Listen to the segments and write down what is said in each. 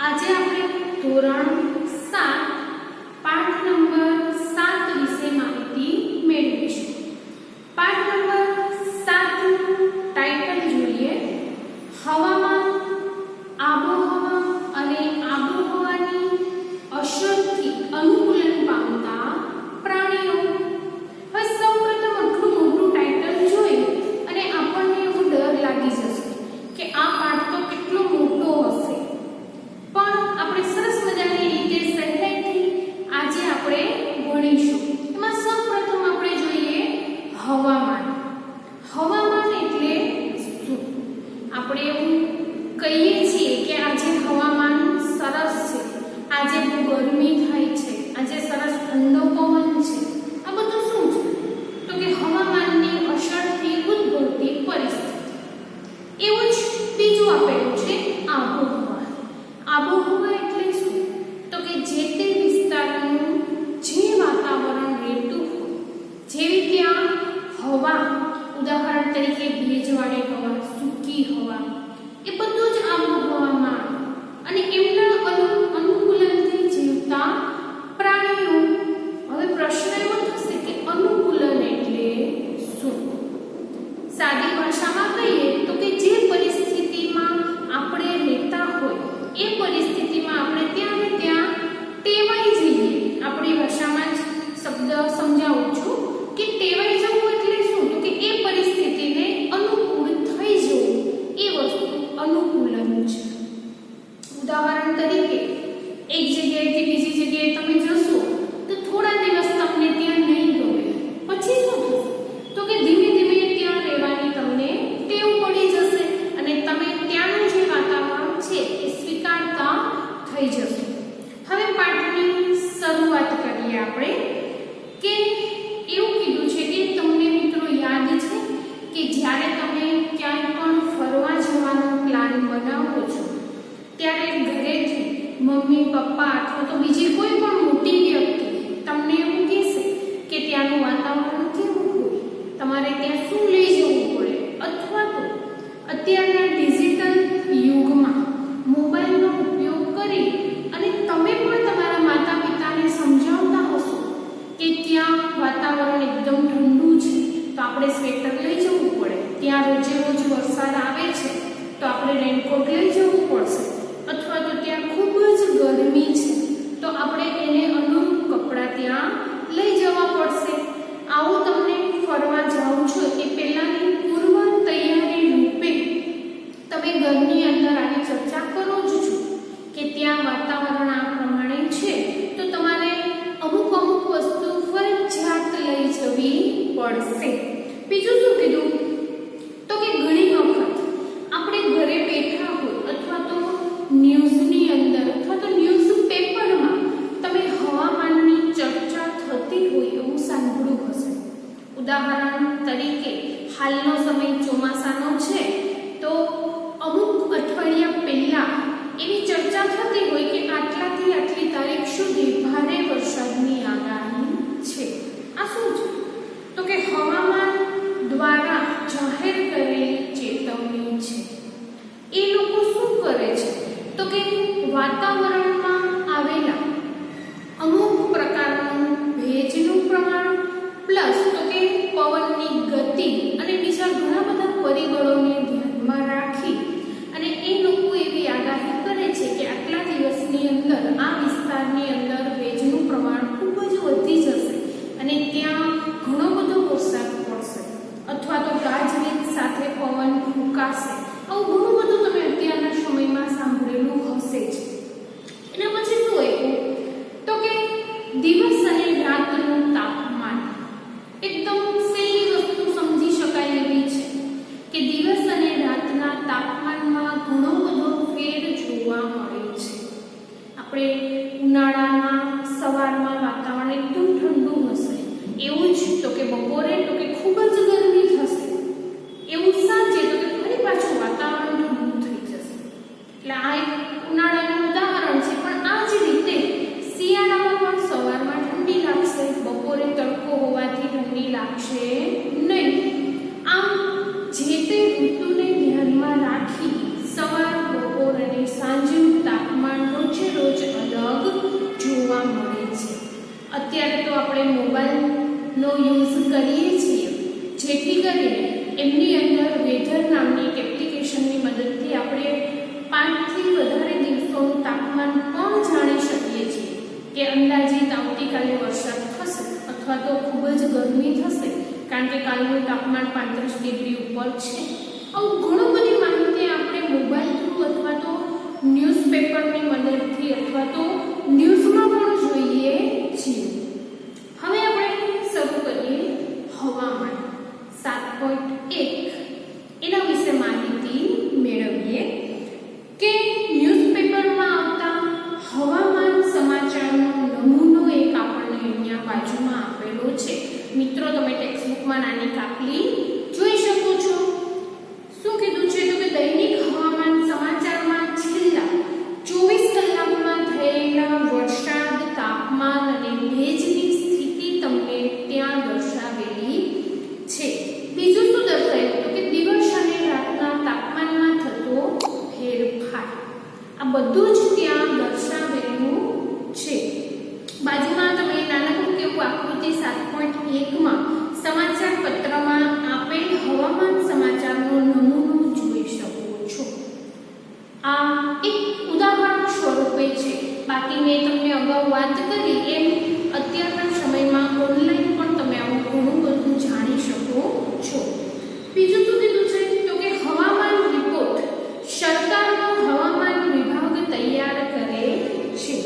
આજે આપણે ધોરણ 7 પાઠ નંબર 7 વિશે માહિતી મેળવીશું। પાઠ નંબર 7 નું ટાઇટલ જોઈએ, હવામાન, આબોહવા અને આબોહવાની અસરથી અનુકૂલન પામતા પ્રાણીઓ। હવે સૌપ્રથમ આટલું મોટું ટાઇટલ જોઈ અને આપણને એવો ડર લાગી જશે કે આ પાઠ તો કેટલો મોટો હશે, પણ આપણે સરસ મજાની રીતે સહેલાઈથી આજે આપણે ભણીશું। એમાં સૌપ્રથમ આપણે જોઈએ હવામાન। હવામાન એટલે શું? આપણે એવું કહીએ છીએ કે આજે હવામાન સરસ છે, આજે બહુ ગરમી થાય છે, આજે સરસ ઠંડો પવન છે। આ બધું શું છે? તો કે હવામાનની અસરથી ઉદ્ભવતી પરિસ્થિતિ। એવું જ બીજું આપેલું છે આબોહવા। આબોહવા એટલે શું? તો કે જે તે વિસ્તારનું જે વાતાવરણ રહેતું હોય, જેવી ત્યાં હવા, ઉદાહરણ તરીકે ભેજવાળી હવા, સૂકી હવા, એ બધું જ આબોહવામાં અને એમના અનુકૂલનથી જીવતા પ્રાણીઓ। હવે પ્રશ્ન એવો થશે કે અનુકૂલન એટલે શું? સાદી ભાષામાં કહીએ તો કે જે પરિસ્થિતિમાં આપણે રહેતા હોય એ પરિસ્થિતિમાં આપણે ત્યાં ને ત્યાં ટેવાઈ જઈએ। આપણી ભાષામાં જ શબ્દ સમજાવું છું કે ટેવાઈ જવું એટલે શું? તો કે એ પરિસ્થિતિને અનુકૂળ થઈ જવું, એ વસ્તુ અનુકૂલન છે। ઉદાહરણ તરીકે એક જગ્યાએથી બીજી જગ્યાએ તમે જશો તો થોડા દિવસ તમને ત્યાં નહીં ગમે, પછી શું થશે? તો કે ધીમે ધીમે ત્યાં રહેવાની તમને ટેવ પડી જશે અને તમે ત્યાંનું જે વાતાવરણ છે એ સ્વીકારતા થઈ જશો। હવે પાઠની શરૂઆત કરીએ આપણે કે એવું કીધું છે કે તમને મિત્રો યાદ છે કે જ્યારે તમે ક્યાંય પણ ફરવા જવાનો પ્લાન બનાવો છો ત્યારે ઘરેથી મમ્મી, પપ્પા અથવા તો બીજી કોઈ પણ મોટી વ્યક્તિ તમને એવું કહેશે કે ત્યાંનું વાતાવરણ કેવું હોય, તમારે ત્યાં શું લઈ જવું પડે, અથવા તો અત્યારના ડિજિટલ યુગમાં મોબાઈલનો ઉપયોગ કરી અને તમે પણ તમારા માતા પિતાને સમજાવતા હશો કે ત્યાં વાતાવરણ એકદમ ઠંડુ છે તો આપણે સ્વેટર લઈ જવું પડે, ત્યાં રોજે રોજ વરસાદ આવે છે તો આપણે રેનકોટ લઈ જવું પડશે, અથવા તો ત્યાં ખૂબ જ ગરમી છે તો આપણે એને અનુરૂપ કપડાં ત્યાં લઈ જવા પડશે। આવું તમને ફરવા જાઓ છો એ પહેલાની પૂર્વ તૈયારી રૂપે તમે ઘરની અંદર આવી ચર્ચા કરો જ છો કે ત્યાં વાતાવરણ આ પ્રમાણે છે તો તમારે અમુક વસ્તુ ફરજિયાત લઈ જવી પડશે। બીજું શું કીધું? તો કે ઘણી વખત આપણે ઘરે બેઠા હોય અથવા તો ન્યૂઝની અંદર અથવા તો ન્યૂઝ પેપરમાં તમે હવામાનની ચર્ચા થતી હોય એવું સાંભળ્યું હશે। ઉદાહરણ તરીકે હાલનો સમય ચોમાસાનો છે તો અમુક અઠવાડિયા પહેલા એવી ચર્ચા થતી હોય કે આટલાથી આટલી તારીખ સુધી ભારે વરસાદની આગાહી છે। આ શું છે? તો કે હવામાન દ્વારા જાહેર કરેલી ચેતવણી છે। એ લોકો શું કરે છે? તો કે વાતાવરણમાં આવેલા અમુક પ્રકારનું ભેજનું પ્રમાણ પ્લસ તો કે પવનની ગતિ અને બીજા ઘણા બધા પરિબળોને ધ્યાનમાં રાખી અને એ લોકો એવી આગાહી કરે છે કે આટલા દિવસની અંદર આ વિસ્તારની અંદર ભેજનું પ્રમાણ ખૂબ જ વધી જશે અને ત્યાં ઘણો બધો વરસાદ પડશે અથવા તો ગાજવીજ સાથે પવન ફૂંકાશે। આવું ઘણું બધું તમે અત્યારના સમયમાં સાંભળેલું હશે જ। એના પછી શું આવ્યું? તો કે દિવસ અને રાતનું તાપમાન એકદમ સહેલી વસ્તુ સમજી શકાય એવી છે કે દિવસ અને રાતના તાપમાનમાં ઘણો બધો ફેર જોવા મળે છે। આપણે ઉનાળામાં સવારમાં વાતાવરણ એકદમ ઠંડુ હશે, એવું જ તો કે બપોરે તો કે ખૂબ જ ગરમી થશે, એવું સાંજે તો કે ફરી પાછું જેથી કરીને એમની અંદર વેધર નામની એક એપ્લિકેશનની મદદથી આપણે 5 થી વધારે દિવસોનું તાપમાન પણ જાણી શકીએ છીએ કે અંદાજિત આવતીકાલે વરસાદ થશે અથવા તો ખૂબ જ ગરમી થશે, કારણ કે કાલનું તાપમાન 35 ડિગ્રી ઉપર છે. આવું ઘણું બધી માહિતી આપણે મોબાઈલ થ્રુ અથવા તો ન્યૂઝપેપરની મદદથી અથવા તો ન્યૂઝમાં પણ જોઈએ છીએ. હવે આપણે શરૂ કરીએ હવામાન 7.1 એના વિશે માહિતી મેળવીએ કે ન્યૂઝપેપરમાં આવતા હવામાન સમાચારનો નમૂનો એક આપણને અહીંયા બાજુમાં આપેલો છે. મિત્રો, તમે ટેક્સ્ટબુકમાં નાની કાપલી જોઈ શકો છો. શું કીધું છે તો કે દૈનિક હવામાન સમાચારમાં છેલ્લા 24 કલાકમાં થયેલા વરસાદ, તાપમાન અને ભેજની સ્થિતિ તમને ત્યાં દર્શાવેલી છે. બીજું શું દર્શાવ્યું તો કે દિવસ અને રાતના તાપમાનમાં થતો ફેરફાર, આ બધું જ ત્યાં દર્શાવેલું છે. બાજુમાં તમે નાનકડું કેવું આકૃતિ 7.1 માં સમાચાર પત્રમાં આપેલ હવામાન સમાચારનો નમૂનો જોઈ શકો છો. આ એક ઉદાહરણ સ્વરૂપે છે. બાકી મેં તમને અગાઉ વાત કરી એમ અત્યારના સમયમાં ઓનલાઈન પણ તમે આવું ઘણું બધું જાણી શકો છો. બીજું શું કીધું છે તો કે હવામાન રિપોર્ટ સરકારનો હવામાન વિભાગ તૈયાર કરે છે.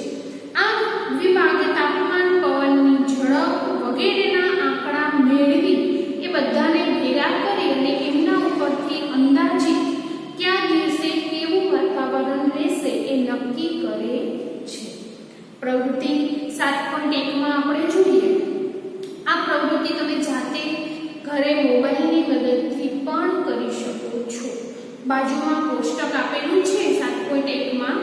આ વિભાગ તાપમાન, પવનની ઝડપ વગેરેના આંકડા મેળવી એ બધાને ભેગા કરી અને એમના ઉપરથી અંદાજિત કયા દિવસે કેવું વાતાવરણ રહેશે એ નક્કી કરે છે. પ્રવૃત્તિ 7.1 માં આપણે જોઈએ. આ પ્રવૃત્તિ તમે જાતે ઘરે મોબાઈલની મદદથી પણ કરી શકો છો. બાજુમાં કોષ્ટક આપેલું છે 7.1 માં.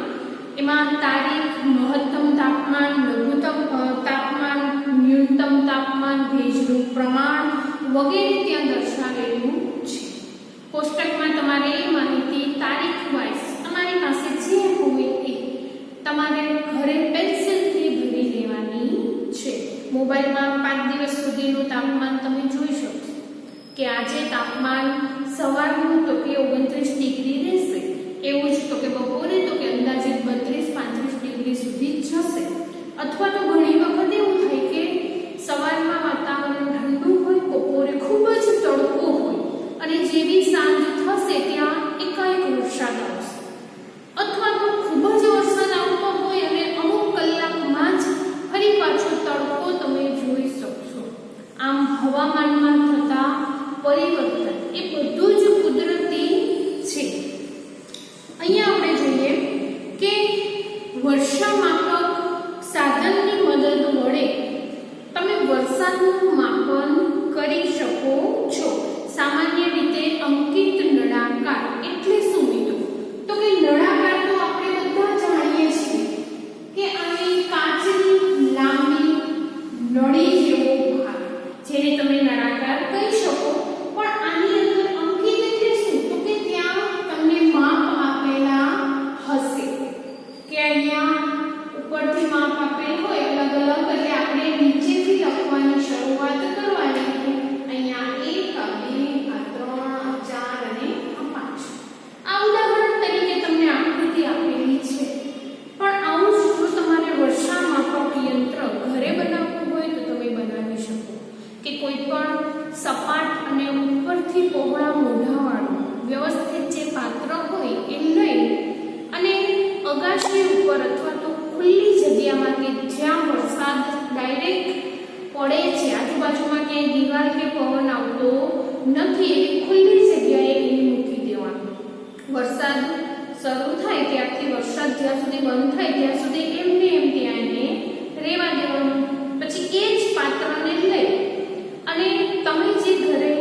એમાં તારીખ, મહત્તમ તાપમાન, લઘુત્તમ તાપમાન, ન્યૂનતમ તાપમાન, ભેજનું પ્રમાણ વગેરે ત્યાં દર્શાવેલું છે. કોષ્ટકમાં તમારે એ માહિતી તારીખ વાઇઝ તમારી પાસે જે હોય એ તમારે ઘરે પેન્સિલથી ભરી લેવાની છે. મોબાઈલમાં 5 દિવસ સુધીનું તાપમાન તમે જોઈ શકશો કે આજે તાપમાન સવારનું તો કે 29 ડિગ્રી રહેશે, એવું જ તો કે બપોરે તો કે અંદાજિત 32-35 ડિગ્રી સુધી જશે. અથવા તો ઘણી વખત એવું થાય કે સવારમાં વાતાવરણ ઠંડુ હોય, બપોરે ખૂબ જ તડકો હોય અને જેવી સાંજ થશે ત્યાં એકાએક વરસાદ આવશે, અથવા તો ખૂબ જ વરસાદ આવતો હોય અને અમુક કલાકમાં જ ફરી પાછો તડકો તમે જોઈ શકશો. આમ હવામાનમાં થતા પરિવર્તન એ બધું જ કુદરતી છે. અહીંયા આપણે જોઈએ કે વર્ષા માપક સાધનની મદદ વડે તમે વરસાદનું માપન કરી શકો છો. સામાન્ય રીતે અંકિત નળાકાર એટલે શું મિત્રો તો કે નળાકાર તો આપણે બધા જાણીએ છીએ કે આની કાચની લાંબી નળી જેવો ભાગ જેને તમે નળાકાર કહી શકો. પણ આની અંદર અંકિત એટલે શું તો કે ત્યાં તમને માપ આપેલા હશે કે અહીંયા ઉપરથી માપ આપેલ હોય અલગ અલગ, એટલે આપણે નીચેથી લખવાની શરૂઆત કરવાની. અહીંયા 1, 2, 3, 4 અને 5. આ ઉદાહરણ તરીકે તમને આકૃતિ આપેલી છે. પણ આવું જ જો તમારે વર્ષા માપક યંત્ર ઘરે બનાવવું હોય તો તમે બનાવી શકો કે કોઈ પણ સપાટ અને ઉપરથી પહોળા મોઢાવાળું વ્યવસ્થિત જે પાત્ર હોય એ લઈ અને અગાશી ઉપર અથવા તો ખુલ્લી જગ્યામાં કે જ્યાં વરસાદ ડાયરેક્ટ પડે છે, આજુબાજુમાં ક્યાંય દિવાલ કે પવન આવતો નથી એવી ખુલ્લી જગ્યાએ એને મૂકી દેવાનું. વરસાદ શરૂ થાય ત્યારથી વરસાદ જ્યાં સુધી બંધ થાય ત્યાં સુધી એમને એમ ત્યાં એને રહેવા દેવાનું. પછી એ જ પાત્રને લઈ અને તમે જે ઘરે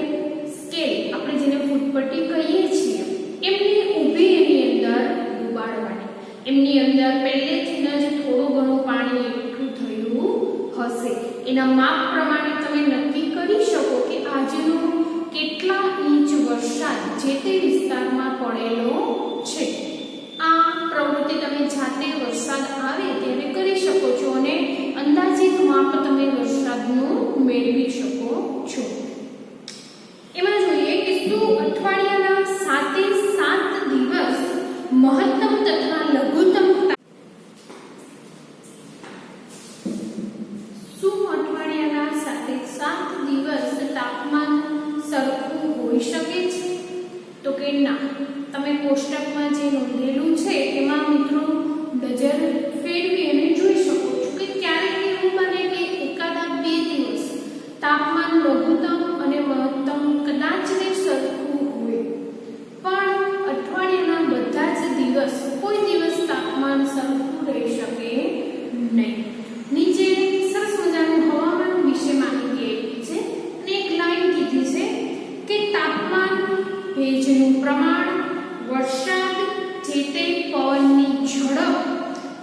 સ્કેલ આપણે જેને ફૂટપટ્ટી કહીએ છીએ એમની ઊભી એની અંદર ડુબાડવાની. એમની અંદર પહેલેથી જ થોડું ઘણું પાણી એકઠું થયું હશે. એના માપ પ્રમાણે તમે નક્કી કરી શકો કે આજનો કેટલા ઇંચ વરસાદ જે તે વિસ્તારમાં પડેલો છે. આ પ્રવૃત્તિ તમે જાતે વરસાદ આવે ત્યારે કરી શકો છો અને અંદાજિત માપ તમે વરસાદનું મેળવી શકો છો. હોઈ શકે છે? તો કે ના. તમે કોષ્ટકમાં જે નોંધેલું છે એમાં મિત્રો નજર ફેરવી અને જોઈ શકો છો કે ક્યારેક એવું બને કે એકાદા 2 દિવસ તાપમાન લઘુત્તમ અને મહત્તમ કદાચ ને સરખું હોય, પણ અઠવાડિયાના બધા જ દિવસ કોઈ દિવસ તાપમાન સરખું રહી શકે નહીં. નીચે સરસ મજાનું હવામાન વિશે માહિતી આપી છે અને એક લાઈન કીધી છે કે તાપમાન, ભેજનું પ્રમાણ, વરસાદ, જે તે પવનની ઝડપ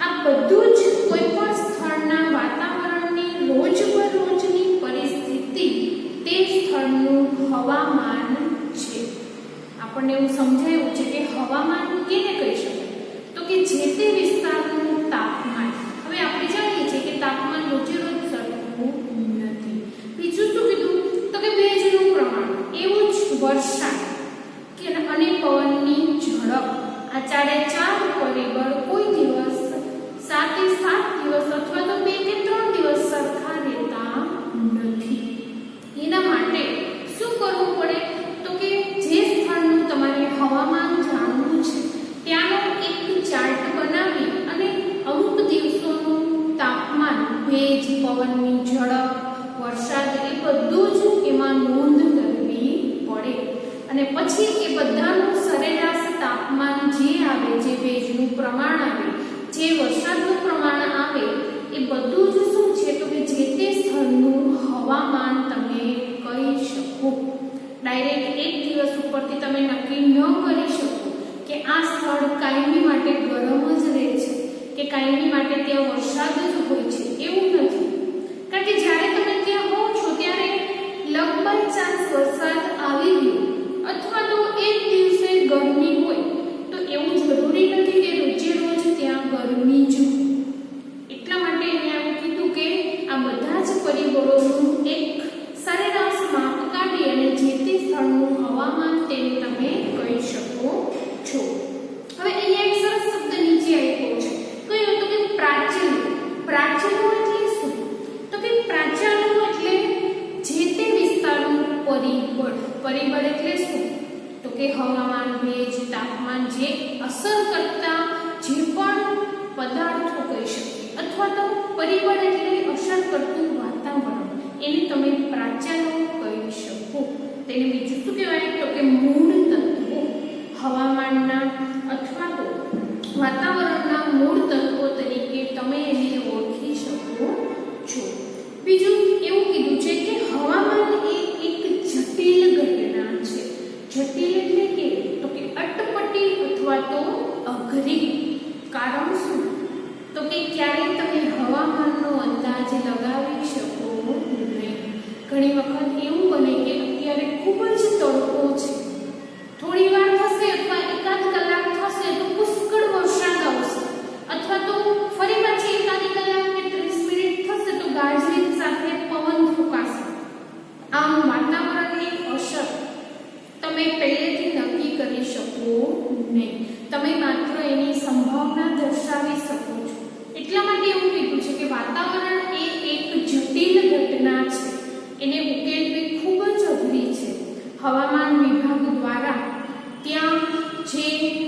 આ બધું જ કોઈ પણ સ્થળના વાતાવરણની રોજબરોજની પરિસ્થિતિ તે સ્થળનું હવામાન છે. આપણને એવું સમજાયું છે કે હવામાન કેને કહી શકાય? તો કે જે તે વિસ્તારનું તાપમાન. હવે આપણે જાણીએ છીએ કે તાપમાન રોજે રોજ સરખું નથી. બીજું શું કીધું? તો કે ભેજનું પ્રમાણ, એવું જ વરસાદ અને પવનની ઝડપ. આ 4 પરિબળ કોઈ દિવસ 7 દિવસ અથવા તો 2 કે 3 દિવસ સરખા રહેતા નથી. એના માટે શું કરવું પડે? તો કે જે સ્થળનું તમારે હવામાન જાણવું છે ત્યાંનો એક ચાર્ટ બનાવી અને અમુક દિવસોનું તાપમાન, ભેજ, પવનની ઝડપ, વરસાદ એ બધું જ એમાં નોંધ કરવી પડે. અને પછી એ બધાનું સરેરાશ તાપમાન જે આવે, જે ભેજનું પ્રમાણ આવે, જે વરસાદનું પ્રમાણ આવે, એ બધું જ શું છે? તો કે જે તે સ્થળનું હવામાન તમે કહી શકો. ડાયરેક્ટ એક દિવસ ઉપરથી તમે નક્કી ન કરી શકો કે આ સ્થળ કાયમી માટે ગરમ જ રહે છે કે કાયમી માટે ત્યાં વરસાદ જ હોય છે, એવું નથી. કારણ કે જ્યારે તમે ત્યાં હો છો ત્યારે લગભગ ચાન્સ વરસાદ આવી ગયો અથવા તો એક દિવસે ગરમી હોય, તો એવું જરૂરી નથી કે રોજે રોજ ત્યાં ગરમી જ હોય. એટલા માટે અહીંયા એવું કીધું કે આ બધા જ પરિબળોનું એક સરેરાશ માપ કાઢી અને જે તે સ્થળનું હવામાન તેને તમે કહી શકો છો. હવે અહીંયા એક સરસ શબ્દ નીચે આપ્યો છે, કયો? તો કે પ્રાચીન. પ્રાચીનો એટલે શું? તો કે પ્રાચીનો એટલે જે તે વિસ્તારનું પરિબળ. પરિબળ એટલે શું? તો કે હવામાન, ભેજ, તાપમાન જે અસર કરતા જે પણ પદાર્થો કહી શકીએ, અથવા તો પરિબળ એટલે અસર કરતું વાતાવરણ, એને તમે પ્રાચીનો કહી શકો. તેને બીજું શું કહેવાય? તો કે મૂળ તત્વો. હવામાનના અથવા તો વાતાવરણના મૂળ તત્વો તરીકે તમે એને ઓળખી શકો છો. બીજું એવું કીધું છે કે હવામાન એ એક જટિલ ઘટના છે. જટિલ એટલે કે તો કે અટપટી અથવા તો અઘરી. કારણ શું? તો કે ક્યારેય તમે હવામાનનો અંદાજ લગાવી શકો નહીં. ઘણી વખત એવું બને કે અત્યારે ખૂબ જ તડકો છે, થોડી વાર થશે અથવા એકાદ કલાક થશે તો પુષ્કળ વરસાદ આવશે, અથવા તો ફરી પાછી એકાદ કલાક કે 30 મિનિટ થશે તો ગાજવીજ સાથે પવન ફૂંકાશે. આમ વાતાવરણની અસર તમે પહેલેથી નક્કી કરી શકો નહીં. તમે માત્ર એની સંભાવના દર્શાવી શકો છો. એટલા માટે એવું કીધું છે કે વાતાવરણ એ એક જટિલ ઘટના છે, એને ઉકેલવી ખૂબ જ અઘરી છે. હવામાન વિભાગ દ્વારા ત્યાં જે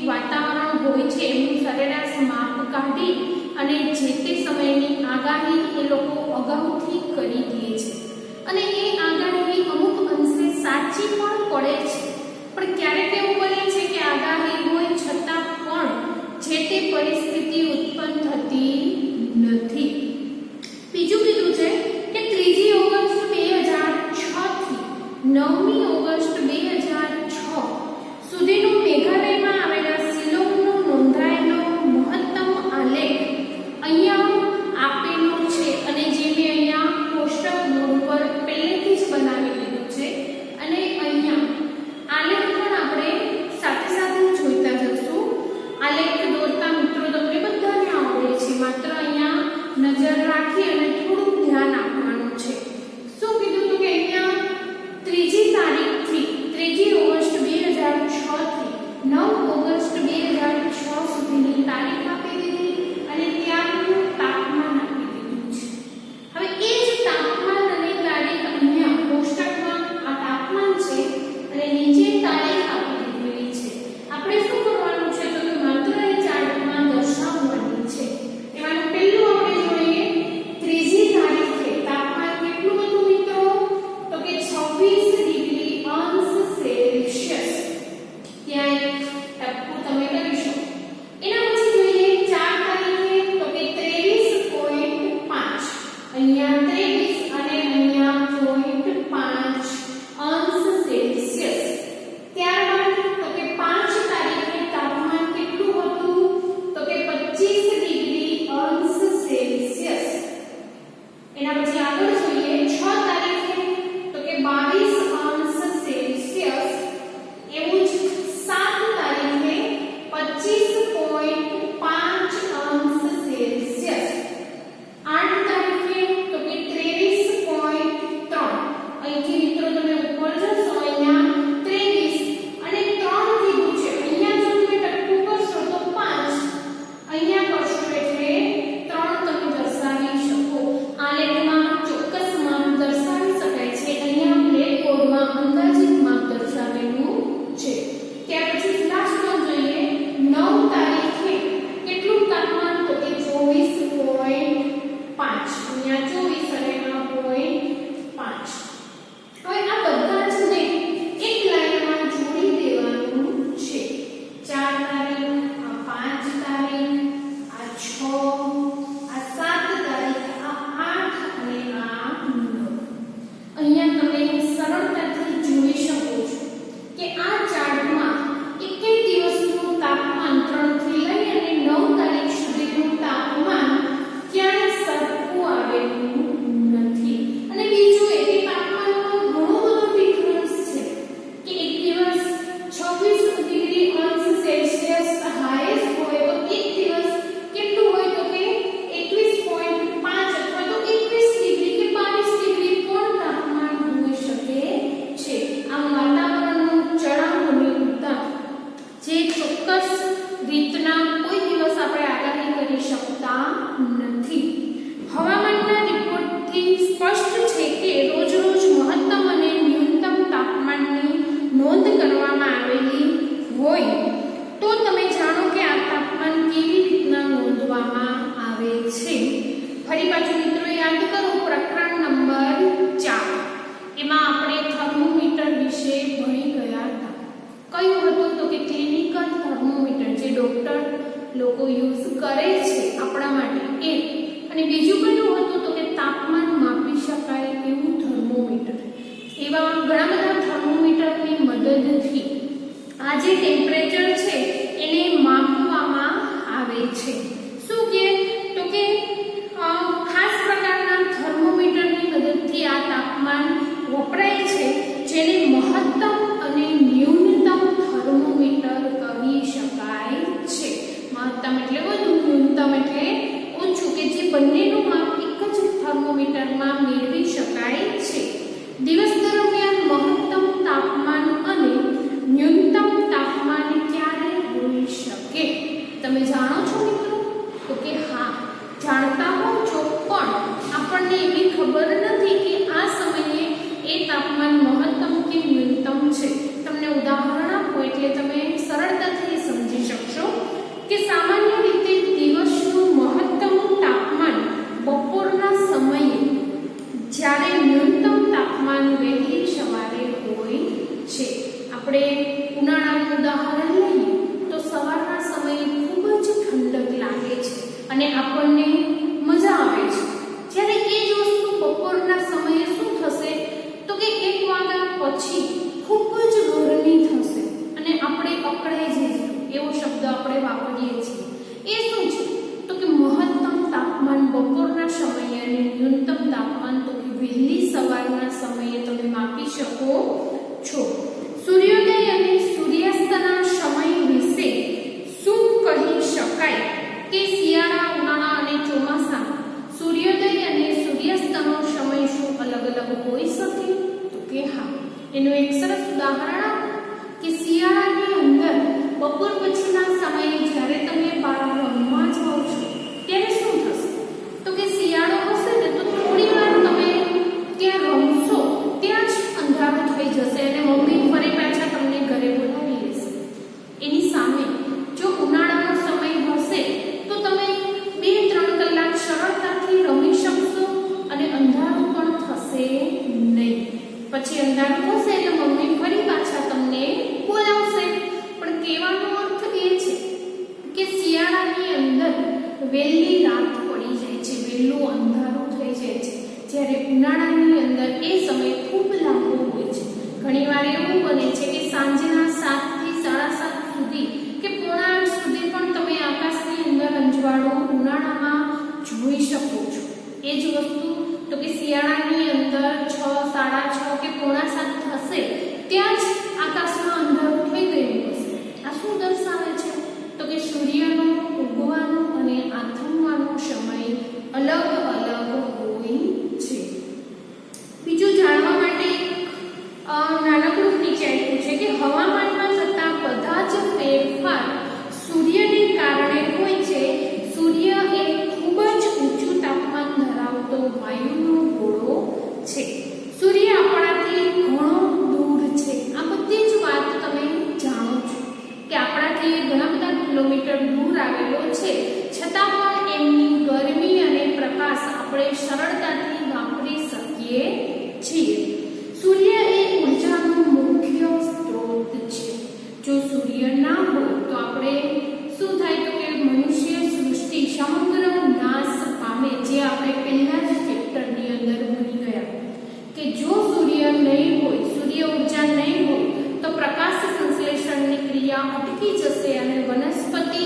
વાતાવરણ હોય છે એનું સરેરાશ માપ કાઢી અને જે તે સમયની આગાહી એ લોકો અગાઉથી કરી દે છે. અને એ આગાહી અમુક અંશે સાચી પણ પડે છે, પણ ક્યારેક એવું બને છે કે આગાહી હોય છતાં પણ જે તે પરિસ્થિતિ ઉત્પન્ન થતી નથી. બીજું કીધું છે કે 3 ઓગસ્ટ 2006 થી 9 ઓગસ્ટ 2006 સુધીનું મેઘાલયમાં આવેલા શિલોંગનો નોંધાયેલો મહત્તમ આલેખ અહીંયા આપેલો છે. અને જે મેં અહીંયા કોષ્ટક નોટ પર પહેલેથી જ બનાવી દીધું છે અને અહીંયા આલેખ પણ આપણે સાથે સાથે જોઈતા જશું. આલેખ દોરતા મિત્રો તમને બધાને આવડે છે, માત્ર અહીંયા નજર રાખી અને થોડું ધ્યાન આપવાનું છે. શું કીધું તો કે અહીંયા 3 તારીખથી 3 ઓગસ્ટ 2006 થી 9 ઓગસ્ટ 2006 સુધીની તારીખ આપી દીધી અને ત્યારનું તાપમાન આપી દીધું છે. હવે એ જ તાપમાન અને તારીખ અહીંયા કોષ્ટકમાં આ તાપમાન છે અને નીચે તારીખ આપી દીધેલી છે. આપણે શું કરવાનું છે તો કે માત્ર એ ચાર્ટમાં દર્શાવવાની છે. એમાંનું પહેલું આપણે જોઈએ ત્રીજી તારીખે તાપમાન કેટલું હતું મિત્રો તો કે 26 ડિગ્રી અંશ સેલ્સિયસ. ત્યાં એક ટપકું તમે કરી શકો. એના પછી જોઈએ 4 તારીખે તો કે 23.5 અહીંયા 23 અને અહીંયા 0.5 અંશ સેલ્સિયસ. ત્યારબાદ તો કે 5 તારીખે તાપમાન કેટલું હતું તો કે 25 ડિગ્રી અંશ સેલ્સિયસ. એના પછી આગળ જોઈએ 6 તારીખે તો કે 22 અંશ સેલ્સિયસ. એવું જ 7 તારીખે 25.5 અંશ સેલ્સિયસ. 8 તારીખે તો કે 23.3. અહીંથી મિત્રો તમે ઉપર જશો અહીંયા 23 અને 3 કીધું છે. અહીંયા જો તમે ટપકું કરશો તો 5, અહીંયા કરશો એટલે 3 તમે દર્શાવી શકો. આ લેખમાં ચોક્કસ માપ દર્શાવી શકાય છે. અહીંયા બ્લેકબોર્ડમાં અંદાજિત માપ દર્શાવેલું છે. ત્યાર પછી લાસ્ટમાં જોઈએ 9 તારીખે કેટલું તાપમાન તો કે 24.5. અહીંયા 24 અને આ 0.5. હવે આ બધા જ ને એક લાઈનમાં જોડી દેવાનું છે. 4 તારીખ, આ 5 તારીખ, આ 6, આ 7 તારીખ, આ 8 અને આ 9. અહીંયા તમે સરળતાથી જોઈ શકો છો કે આ ચાર્ટમાં એક દિવસનું તાપમાન 3 થી લઈ અને 9 તારીખ સુધીનું તાપમાન ક્યાંય સરખું આવેલું નથી. અને બીજું એ કે તાપમાનમાં ઘણો બધો ડિફરન્સ છે કે એક દિવસ 26 ડિગ્રી અંશ સેલ્સિયસ હાઈએસ્ટ હોય તો એક દિવસ કેટલું હોય તો કે 21.5 અથવા તો 21 ડિગ્રી કે 22 ડિગ્રી પણ તાપમાન હોઈ શકે છે. આમ વાતાવરણનો ચઢાવ અને ઉતાર જે ચોક્કસ રીતના કોઈ દિવસ આપણે આગાહી કરી શકતા નથી. હવામાનના રિપોર્ટથી સ્પષ્ટ છે કે રોજ રોજ મહત્તમ અને ન્યૂનતમ તાપમાનની નોંધ કરવામાં આવેલી હોય તો તમે જાણો કે આ તાપમાન કેવી રીતના નોંધવામાં આવે છે. ફરી પાછું મિત્રો યાદ કરો પ્રકરણ નંબર 4 એમાં આપણે થર્મોમીટર વિશે ભણી ગયા હતા. કયું હતું તો કે ક્લિનિકલ થર્મોમીટર જે ડોક્ટર લોકો યુઝ કરે છે આપણા માટે એ. અને બીજું કયું હતું તો કે તાપમાન માપી શકાય એવું થર્મોમીટર. એવા ઘણા બધા થર્મોમીટરની મદદથી આ જે ટેમ્પરેચર છે એને માપવામાં આવે છે. શું કે તો કે ખાસ પ્રકારના થર્મોમીટરની મદદથી આ તાપમાન વપરાય છે જેને મહત્તમ અને ન્યૂનતમ થર્મોમીટર કહી શકાય છે. મહત્તમ એટલે વધુ, ન્યૂનતમ એટલે ઓછું, કે જે બંનેનું માપ એક જ થર્મોમીટરમાં મેળવી શકાય છે. દિવસ દરમિયાન મહત્તમ તાપમાન અને ન્યૂનતમ તાપમાન ક્યારે હોઈ શકે તમે જાણો છો મિત્રો તો કે હા જાણતા હો છો, પણ આપણને એવી ખબર નથી કે આ સમયે એ તાપમાન મહત્તમ કે ન્યૂનતમ છે. તમને ઉદાહરણ આપો એટલે તમે સરળતાથી સમજી શકશો કે સામાન્ય રીતે દિવસનું મહત્તમ તાપમાન બપોરના સમયે જ્યારે ન્યૂનતમ તાપમાન વહેલી સવારે હોય છે. આપણે ઉનાળાનું ઉદાહરણ લઈએ તો સવારના સમયે ખૂબ જ ઠંડક લાગે છે અને આપણને મજા આવે છે. જ્યારે એ જ વસ્તુ બપોરના સમયે શું થશે તો કે 1 વાગ્યા પછી ખૂબ જ ગરમી થશે અને આપણે અકળાઈ જઈશું. એવો શબ્દ આપણે વાપરીએ છીએ. એ શું છે તો કે મહત્તમ તાપમાન બપોરના સમયે અને ન્યૂનતમ તાપમાન તો કે વહેલી સવારના સમયે તમે માપી શકો છો. સૂર્યોદય અને સૂર્યાસ્તના સમય વિશે શું કહી શકાય કે શિયાળા, ઉનાળા અને ચોમાસા સૂર્યોદય અને સૂર્યાસ્તનો સમય શું અલગ અલગ હોઈ શકે તો કે હા. એનું એક સરસ ઉદાહરણ આપો કે શિયાળાની અંદર બપોર પછીના સમયે જ્યારે તમે બહાર રમવા જાઓ છો ત્યારે શું થશે તો કે શિયાળો હશે ને તો થોડી વાર તમે ત્યાં રમશો ત્યાં જ અંધારું થઈ જશે અને મમ્મી ફરી જોઈ શકો છો. એ જ વસ્તુ તો કે શિયાળાની અંદર 6, 6:30 કે 6:45 થશે ત્યાં જ આકાશમાં અંધારું થઈ ગયું હશે. આ શું દર્શાવે છે? તો કે સૂર્યનો ઉગવાનો અને આથમવાનો સમય અલગ અલગ હોય છે. બીજું જાણવા માટે નાનકડું નીચે આપ્યું છે કે હવામાનમાં થતા બધા જ ફેરફાર સૂર્યને કારણે હોય છે. સૂર્ય એ ખૂબ જ ઊંચું તાપમાન ધરાવતો વાયુનો ગોળો છે. સૂર્ય આપણાથી ઘણો દૂર છે. આ બધી જ વાત તમે જાણો છો કે આપણાથી ઘણા બધા કિલોમીટર દૂર આવેલો છે, છતાં પણ એમની ગરમી અને પ્રકાશ આપણે સરળતાથી વાપરી શકીએ છીએ. સૂર્ય એ ઊર્જાનો મુખ્ય સ્ત્રોત છે. જો સૂર્ય ના હોય તો આપણે શું થાય? તો કે મનુષ્ય સૃષ્ટિ સમગ્ર નાશ પામે. જે આપણે પહેલા જ ચેપ્ટરની અંદર ભણી ગયા કે જો સૂર્ય નહીં હોય, સૂર્ય ઊર્જા નહીં હોય તો પ્રકાશ સંશ્લેષણની ક્રિયા અટકી જશે અને વનસ્પતિ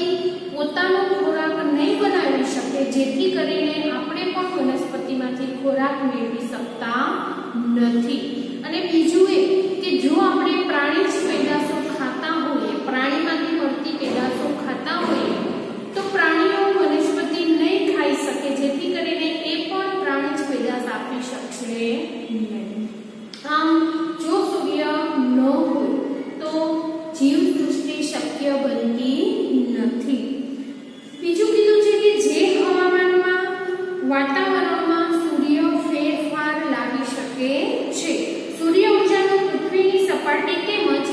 પોતાનો ખોરાક નહીં બનાવી શકે, જેથી કરીને આપણે પણ વનસ્પતિમાંથી ખોરાક મેળવી શકતા નથી. અને બીજું એ કે જો આપણે પ્રાણીજ પેદાશો ખાતા હોઈએ, પ્રાણીમાંથી મળતી પેદાશો ખાતા હોઈએ તો પ્રાણીઓ વનસ્પતિ નહીં ખાઈ શકે, જેથી કરીને એ પણ પ્રાણીજ પેદાશ આપી શકશે નહીં. આમ જો સૂર્ય ન હોય તો જીવ સૃષ્ટિ શક્ય બનતી નથી. બીજું કીધું છે કે જે હવામાનમાં વાતાવરણમાં સૂર્ય ફેરફાર લાવી શકે છે. સૂર્ય ઊર્જાનું પૃથ્વીની સપાટી તેમજ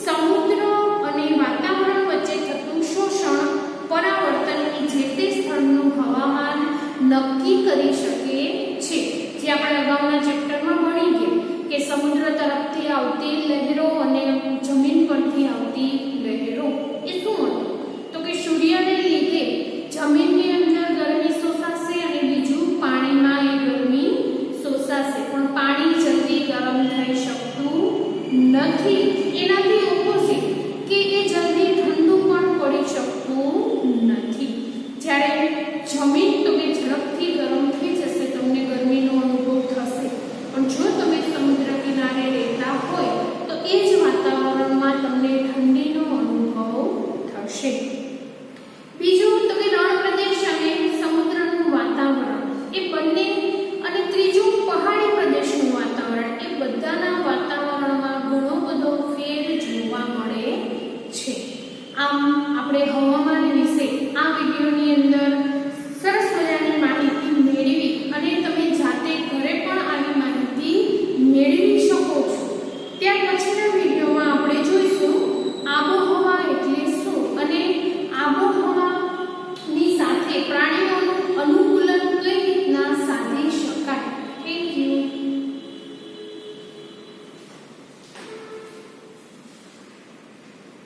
સમુદ્ર અને વાતાવરણ વચ્ચે થતું શોષણ પરાવર્તનની જે તે સ્થળનું હવામાન નક્કી કરી શકે છે. જે આપણે અગાઉના ચેપ્ટરમાં ભણી ગયા કે સમુદ્ર તરફથી આવતી લહેરો અને જમીન પરથી આવતી લહેરો એ શું હતું? તો કે સૂર્યને લીધે જમીનની અંદર ગરમી શોષાશે અને બીજું પાણીમાં એ ગરમી શોષાશે, પણ પાણી જલ્દી ગરમ થઈ શકતું નથી. એનાથી ઓપોઝિટ કે એ જલ્દી ઠંડુ પણ પડી શકતું નથી. જ્યારે જમીન તો કે ઝડપથી ગરમ થઈ જશે, તમને ગરમીનો અનુભવ થશે, પણ જો તમે સમુદ્ર કિનારે રહેતા હોય તો એ જ વાતાવરણમાં તમને ઠંડીનો અનુભવ થશે. બીજું તો કે રણ પ્રદેશ અને સમુદ્રનું વાતાવરણ એ બંને, અને ત્રીજું પહાડી પ્રદેશનું વાતાવરણ, એ બધાના વાતાવરણમાં ઘણો બધો ફેર જોવા મળે છે. આમ આપણે હવામાન વિશે આ વિડીયોની અંદર